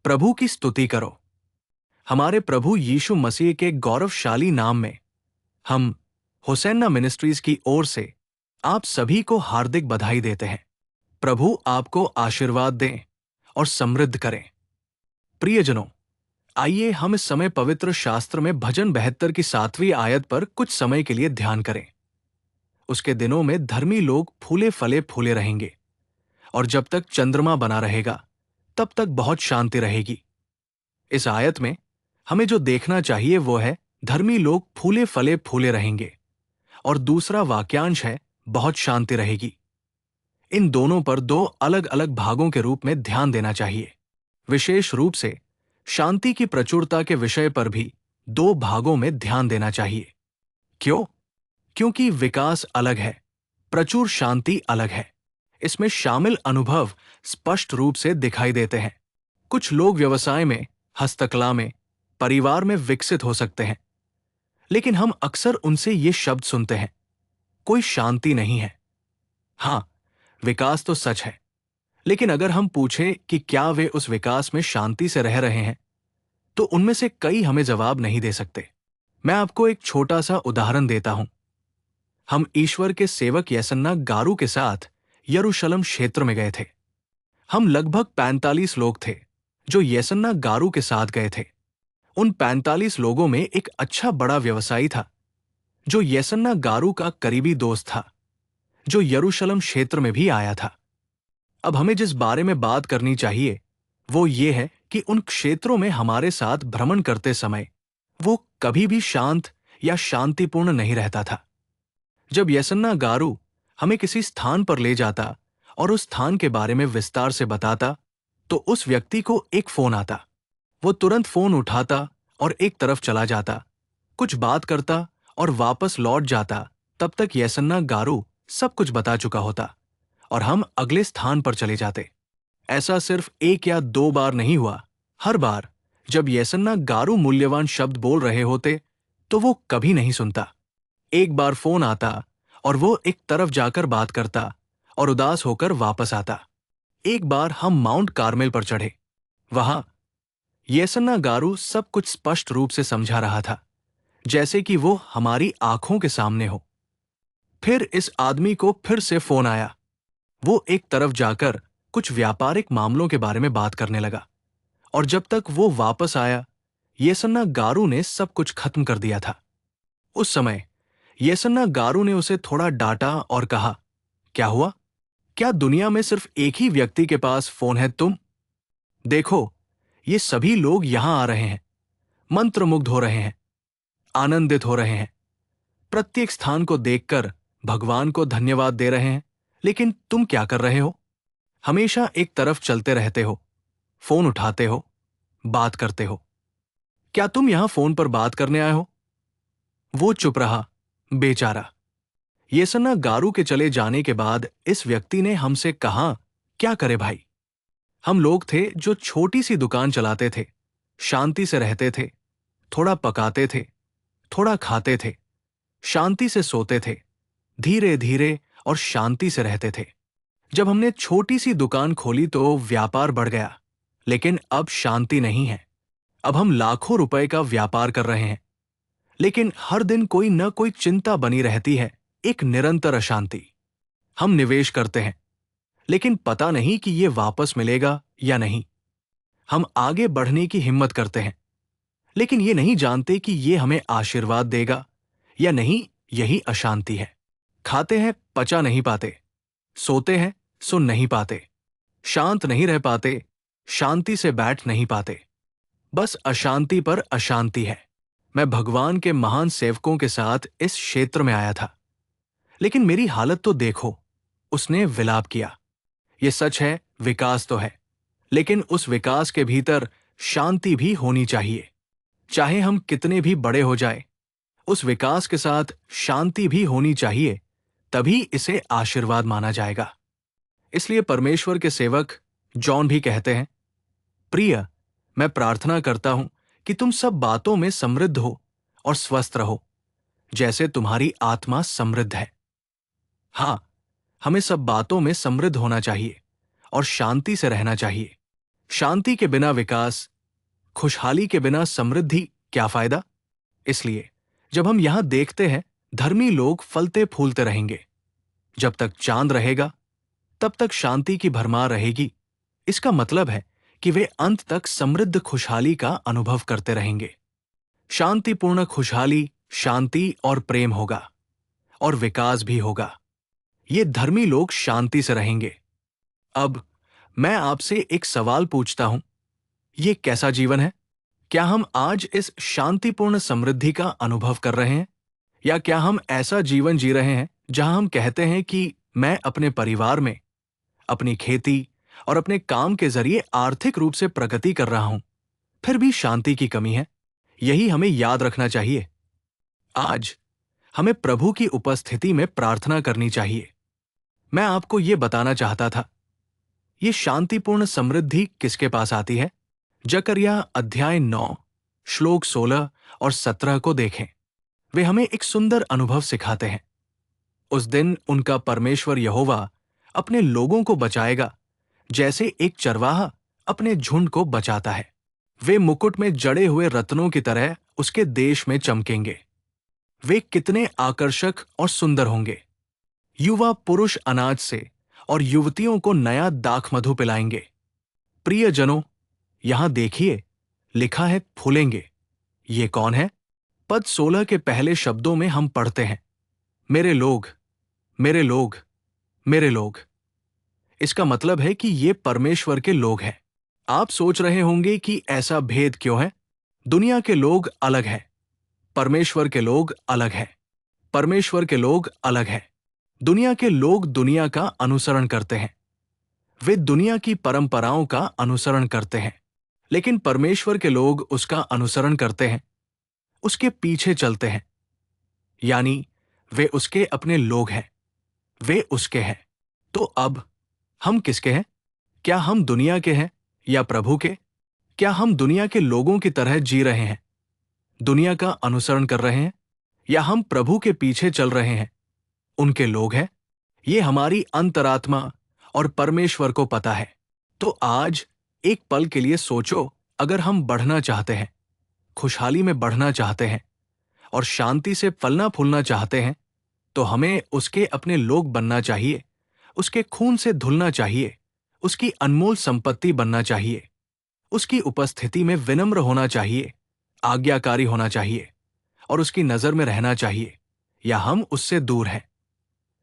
प्रभु की स्तुति करो। हमारे प्रभु यीशु मसीह के गौरवशाली नाम में हम होसन्ना मिनिस्ट्रीज की ओर से आप सभी को हार्दिक बधाई देते हैं। प्रभु आपको आशीर्वाद दें और समृद्ध करें। प्रियजनों, आइए हम इस समय पवित्र शास्त्र में भजन 72 की 7वीं आयत पर कुछ समय के लिए ध्यान करें। उसके दिनों में धर्मी लोग फूले फले फूले रहेंगे, और जब तक चंद्रमा बना रहेगा तब तक बहुत शांति रहेगी। इस आयत में हमें जो देखना चाहिए वो है धर्मी लोग फूले फले फूले रहेंगे, और दूसरा वाक्यांश है बहुत शांति रहेगी। इन दोनों पर दो अलग अलग भागों के रूप में ध्यान देना चाहिए। विशेष रूप से शांति की प्रचुरता के विषय पर भी दो भागों में ध्यान देना चाहिए। क्यों? क्योंकि विकास अलग है, प्रचुर शांति अलग है। इसमें शामिल अनुभव स्पष्ट रूप से दिखाई देते हैं। कुछ लोग व्यवसाय में, हस्तकला में, परिवार में विकसित हो सकते हैं, लेकिन हम अक्सर उनसे ये शब्द सुनते हैं, कोई शांति नहीं है। हाँ, विकास तो सच है, लेकिन अगर हम पूछें कि क्या वे उस विकास में शांति से रह रहे हैं, तो उनमें से कई हमें जवाब नहीं दे सकते। मैं आपको एक छोटा सा उदाहरण देता हूं। हम ईश्वर के सेवक यसन्ना गारू के साथ यरूशलेम क्षेत्र में गए थे। हम लगभग 45 लोग थे जो यसन्ना गारू के साथ गए थे। उन 45 लोगों में एक अच्छा बड़ा व्यवसायी था जो यसन्ना गारू का करीबी दोस्त था, जो यरूशलेम क्षेत्र में भी आया था। अब हमें जिस बारे में बात करनी चाहिए वो ये है कि उन क्षेत्रों में हमारे साथ भ्रमण करते समय वो कभी भी शांत या शांतिपूर्ण नहीं रहता था। जब यसन्ना गारू हमें किसी स्थान पर ले जाता और उस स्थान के बारे में विस्तार से बताता, तो उस व्यक्ति को एक फोन आता। वो तुरंत फोन उठाता और एक तरफ चला जाता, कुछ बात करता और वापस लौट जाता। तब तक यसन्ना गारू सब कुछ बता चुका होता और हम अगले स्थान पर चले जाते। ऐसा सिर्फ एक या दो बार नहीं हुआ। हर बार जब यसन्ना गारू मूल्यवान शब्द बोल रहे होते तो वो कभी नहीं सुनता। एक बार फोन आता और वो एक तरफ जाकर बात करता और उदास होकर वापस आता। एक बार हम माउंट कार्मेल पर चढ़े। वहां यसन्ना गारू सब कुछ स्पष्ट रूप से समझा रहा था, जैसे कि वो हमारी आंखों के सामने हो। फिर इस आदमी को फिर से फोन आया। वो एक तरफ जाकर कुछ व्यापारिक मामलों के बारे में बात करने लगा, और जब तक वो वापस आया यसन्ना गारू ने सब कुछ खत्म कर दिया था। उस समय यसन्ना गारू ने उसे थोड़ा डांटा और कहा, क्या हुआ? क्या दुनिया में सिर्फ एक ही व्यक्ति के पास फोन है? तुम देखो, ये सभी लोग यहां आ रहे हैं, मंत्रमुग्ध हो रहे हैं, आनंदित हो रहे हैं, प्रत्येक स्थान को देखकर भगवान को धन्यवाद दे रहे हैं, लेकिन तुम क्या कर रहे हो? हमेशा एक तरफ चलते रहते हो, फोन उठाते हो, बात करते हो। क्या तुम यहां फोन पर बात करने आए हो? वो चुप रहा, बेचारा। यसन्ना गारू के चले जाने के बाद इस व्यक्ति ने हमसे कहा, क्या करे भाई? हम लोग थे जो छोटी सी दुकान चलाते थे, शांति से रहते थे, थोड़ा पकाते थे, थोड़ा खाते थे, शांति से सोते थे, धीरे धीरे और शांति से रहते थे। जब हमने छोटी सी दुकान खोली तो व्यापार बढ़ गया, लेकिन अब शांति नहीं है। अब हम लाखों रुपए का व्यापार कर रहे हैं, लेकिन हर दिन कोई न कोई चिंता बनी रहती है, एक निरंतर अशांति। हम निवेश करते हैं, लेकिन पता नहीं कि ये वापस मिलेगा या नहीं। हम आगे बढ़ने की हिम्मत करते हैं, लेकिन ये नहीं जानते कि ये हमें आशीर्वाद देगा या नहीं। यही अशांति है। खाते हैं, पचा नहीं पाते, सोते हैं, सुन नहीं पाते, शांत नहीं रह पाते, शांति से बैठ नहीं पाते। बस अशांति पर अशांति है। मैं भगवान के महान सेवकों के साथ इस क्षेत्र में आया था, लेकिन मेरी हालत तो देखो। उसने विलाप किया। ये सच है, विकास तो है, लेकिन उस विकास के भीतर शांति भी होनी चाहिए। चाहे हम कितने भी बड़े हो जाए, उस विकास के साथ शांति भी होनी चाहिए, तभी इसे आशीर्वाद माना जाएगा। इसलिए परमेश्वर के सेवक जॉन भी कहते हैं, प्रिय, मैं प्रार्थना करता हूं कि तुम सब बातों में समृद्ध हो और स्वस्थ रहो, जैसे तुम्हारी आत्मा समृद्ध है। हाँ, हमें सब बातों में समृद्ध होना चाहिए और शांति से रहना चाहिए। शांति के बिना विकास, खुशहाली के बिना समृद्धि क्या फायदा? इसलिए जब हम यहां देखते हैं, धर्मी लोग फलते फूलते रहेंगे। जब तक चांद रहेगा तब तक शांति की भरमार रहेगी। इसका मतलब है कि वे अंत तक समृद्ध खुशहाली का अनुभव करते रहेंगे। शांतिपूर्ण खुशहाली, शांति और प्रेम होगा और विकास भी होगा। ये धर्मी लोग शांति से रहेंगे। अब मैं आपसे एक सवाल पूछता हूं, ये कैसा जीवन है? क्या हम आज इस शांतिपूर्ण समृद्धि का अनुभव कर रहे हैं, या क्या हम ऐसा जीवन जी रहे हैं जहां हम कहते हैं कि मैं अपने परिवार में, अपनी खेती और अपने काम के जरिए आर्थिक रूप से प्रगति कर रहा हूं, फिर भी शांति की कमी है? यही हमें याद रखना चाहिए। आज हमें प्रभु की उपस्थिति में प्रार्थना करनी चाहिए। मैं आपको यह बताना चाहता था, ये शांतिपूर्ण समृद्धि किसके पास आती है? जकरिया अध्याय 9 श्लोक 16 और 17 को देखें। वे हमें एक सुंदर अनुभव सिखाते हैं। उस दिन उनका परमेश्वर यहोवा अपने लोगों को बचाएगा, जैसे एक चरवाहा अपने झुंड को बचाता है। वे मुकुट में जड़े हुए रत्नों की तरह उसके देश में चमकेंगे। वे कितने आकर्षक और सुंदर होंगे। युवा पुरुष अनाज से और युवतियों को नया दाखमधु पिलाएंगे। प्रियजनों, यहां देखिए, लिखा है फूलेंगे। ये कौन है? पद 16 के पहले शब्दों में हम पढ़ते हैं, मेरे लोग, मेरे लोग, मेरे लोग। इसका मतलब है कि ये परमेश्वर के लोग हैं। आप सोच रहे होंगे कि ऐसा भेद क्यों है? दुनिया के लोग अलग हैं, परमेश्वर के लोग अलग हैं। परमेश्वर के लोग अलग हैं। दुनिया के लोग दुनिया का अनुसरण करते हैं। वे दुनिया की परंपराओं का अनुसरण करते हैं, लेकिन परमेश्वर के लोग उसका अनुसरण करते हैं, उसके पीछे चलते हैं। यानी वे उसके अपने लोग हैं, वे उसके हैं। तो अब हम किसके हैं? क्या हम दुनिया के हैं या प्रभु के? क्या हम दुनिया के लोगों की तरह जी रहे हैं, दुनिया का अनुसरण कर रहे हैं, या हम प्रभु के पीछे चल रहे हैं, उनके लोग हैं? ये हमारी अंतरात्मा और परमेश्वर को पता है। तो आज एक पल के लिए सोचो, अगर हम बढ़ना चाहते हैं, खुशहाली में बढ़ना चाहते हैं और शांति से फलना फूलना चाहते हैं, तो हमें उसके अपने लोग बनना चाहिए, उसके खून से धुलना चाहिए, उसकी अनमोल संपत्ति बनना चाहिए, उसकी उपस्थिति में विनम्र होना चाहिए, आज्ञाकारी होना चाहिए और उसकी नजर में रहना चाहिए, या हम उससे दूर हैं,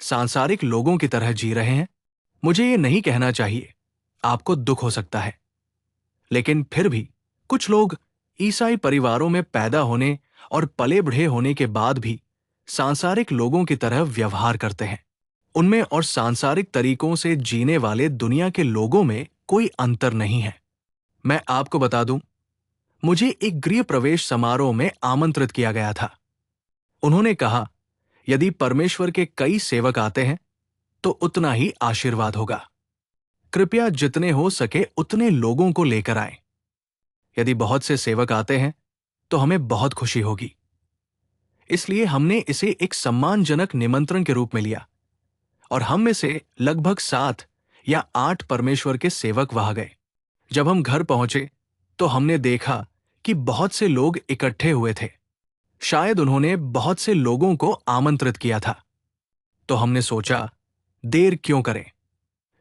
सांसारिक लोगों की तरह जी रहे हैं? मुझे ये नहीं कहना चाहिए, आपको दुख हो सकता है, लेकिन फिर भी कुछ लोग ईसाई परिवारों में पैदा होने और पले बढ़े होने के बाद भी सांसारिक लोगों की तरह व्यवहार करते हैं। उनमें और सांसारिक तरीकों से जीने वाले दुनिया के लोगों में कोई अंतर नहीं है। मैं आपको बता दूं, मुझे एक गृह प्रवेश समारोह में आमंत्रित किया गया था। उन्होंने कहा, यदि परमेश्वर के कई सेवक आते हैं तो उतना ही आशीर्वाद होगा। कृपया जितने हो सके उतने लोगों को लेकर आएं। यदि बहुत से सेवक आते हैं तो हमें बहुत खुशी होगी। इसलिए हमने इसे एक सम्मानजनक निमंत्रण के रूप में लिया और हम में से लगभग 7 या 8 परमेश्वर के सेवक वहां गए। जब हम घर पहुंचे तो हमने देखा कि बहुत से लोग इकट्ठे हुए थे। शायद उन्होंने बहुत से लोगों को आमंत्रित किया था। तो हमने सोचा, देर क्यों करें,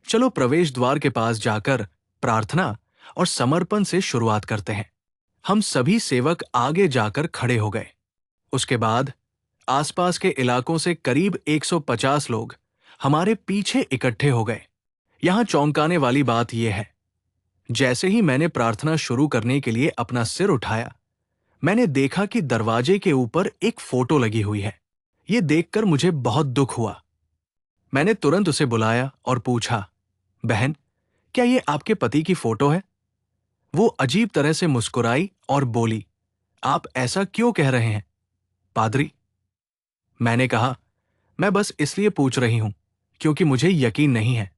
चलो प्रवेश द्वार के पास जाकर प्रार्थना और समर्पण से शुरुआत करते हैं। हम सभी सेवक आगे जाकर खड़े हो गए। उसके बाद आसपास के इलाकों से करीब 150 लोग हमारे पीछे इकट्ठे हो गए। यहां चौंकाने वाली बात यह है, जैसे ही मैंने प्रार्थना शुरू करने के लिए अपना सिर उठाया, मैंने देखा कि दरवाजे के ऊपर एक फोटो लगी हुई है। यह देखकर मुझे बहुत दुख हुआ। मैंने तुरंत उसे बुलाया और पूछा, बहन, क्या ये आपके पति की फोटो है? वो अजीब तरह से मुस्कुराई और बोली, आप ऐसा क्यों कह रहे हैं, पादरी? मैंने कहा, मैं बस इसलिए पूछ रही हूं क्योंकि मुझे यकीन नहीं है।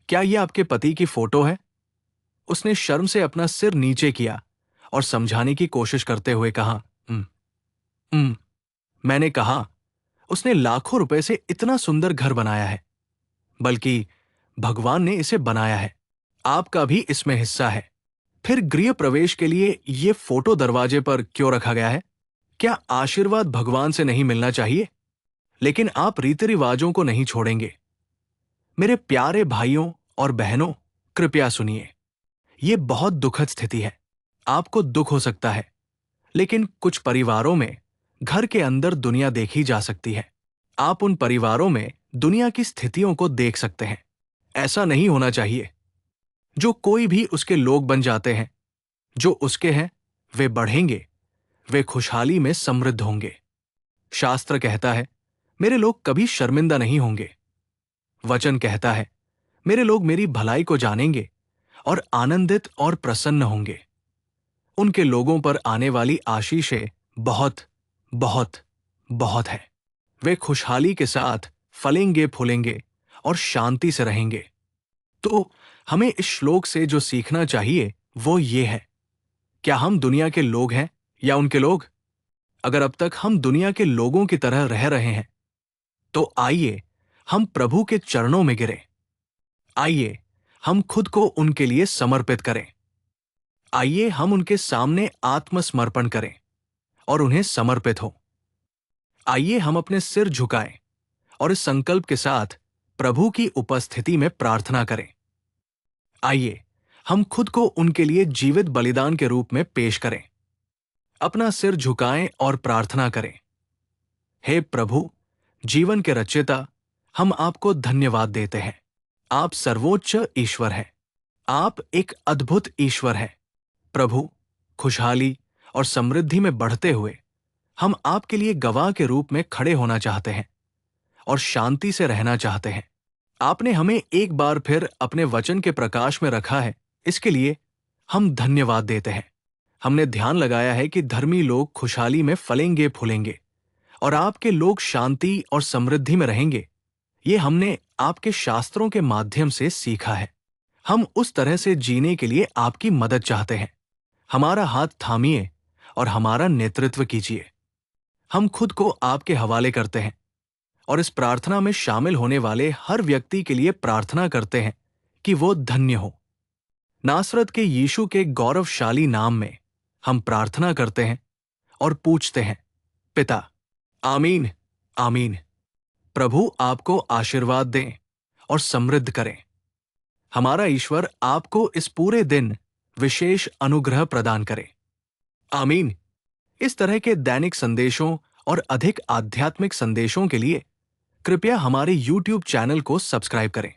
क्या यह आपके पति की फोटो है? उसने शर्म से अपना सिर नीचे किया और समझाने की कोशिश करते हुए कहा, मैंने कहा, उसने लाखों रुपए से इतना सुंदर घर बनाया है, बल्कि भगवान ने इसे बनाया है। आपका भी इसमें हिस्सा है। फिर गृह प्रवेश के लिए ये फोटो दरवाजे पर क्यों रखा गया है? क्या आशीर्वाद भगवान से नहीं मिलना चाहिए? लेकिन आप रीति रिवाजों को नहीं छोड़ेंगे। मेरे प्यारे भाइयों और बहनों, कृपया सुनिए। ये बहुत दुखद स्थिति है। आपको दुख हो सकता है, लेकिन कुछ परिवारों में घर के अंदर दुनिया देखी जा सकती है। आप उन परिवारों में दुनिया की स्थितियों को देख सकते हैं। ऐसा नहीं होना चाहिए। जो कोई भी उसके लोग बन जाते हैं, जो उसके हैं, वे बढ़ेंगे, वे खुशहाली में समृद्ध होंगे। शास्त्र कहता है, मेरे लोग कभी शर्मिंदा नहीं होंगे। वचन कहता है, मेरे लोग मेरी भलाई को जानेंगे और आनंदित और प्रसन्न होंगे। उनके लोगों पर आने वाली आशीषें बहुत बहुत बहुत है। वे खुशहाली के साथ फलेंगे फूलेंगे और शांति से रहेंगे। तो हमें इस श्लोक से जो सीखना चाहिए वो ये है, क्या हम दुनिया के लोग हैं या उनके लोग? अगर अब तक हम दुनिया के लोगों की तरह रह रहे हैं, तो आइए हम प्रभु के चरणों में गिरें। आइए हम खुद को उनके लिए समर्पित करें। आइए हम उनके सामने आत्मसमर्पण करें और उन्हें समर्पित हो। आइए हम अपने सिर झुकाएं और इस संकल्प के साथ प्रभु की उपस्थिति में प्रार्थना करें। आइए हम खुद को उनके लिए जीवित बलिदान के रूप में पेश करें। अपना सिर झुकाएं और प्रार्थना करें। हे प्रभु, जीवन के रचयिता, हम आपको धन्यवाद देते हैं। आप सर्वोच्च ईश्वर हैं। आप एक अद्भुत ईश्वर हैं। प्रभु, खुशहाली और समृद्धि में बढ़ते हुए हम आपके लिए गवाह के रूप में खड़े होना चाहते हैं और शांति से रहना चाहते हैं। आपने हमें एक बार फिर अपने वचन के प्रकाश में रखा है, इसके लिए हम धन्यवाद देते हैं। हमने ध्यान लगाया है कि धर्मी लोग खुशहाली में फलेंगे फूलेंगे और आपके लोग शांति और समृद्धि में रहेंगे। ये हमने आपके शास्त्रों के माध्यम से सीखा है। हम उस तरह से जीने के लिए आपकी मदद चाहते हैं। हमारा हाथ थामिए और हमारा नेतृत्व कीजिए। हम खुद को आपके हवाले करते हैं और इस प्रार्थना में शामिल होने वाले हर व्यक्ति के लिए प्रार्थना करते हैं कि वो धन्य हो। नासरत के यीशु के गौरवशाली नाम में हम प्रार्थना करते हैं और पूछते हैं, पिता। आमीन, आमीन। प्रभु आपको आशीर्वाद दें और समृद्ध करें। हमारा ईश्वर आपको इस पूरे दिन विशेष अनुग्रह प्रदान करे। आमीन। इस तरह के दैनिक संदेशों और अधिक आध्यात्मिक संदेशों के लिए कृपया हमारे YouTube चैनल को सब्सक्राइब करें।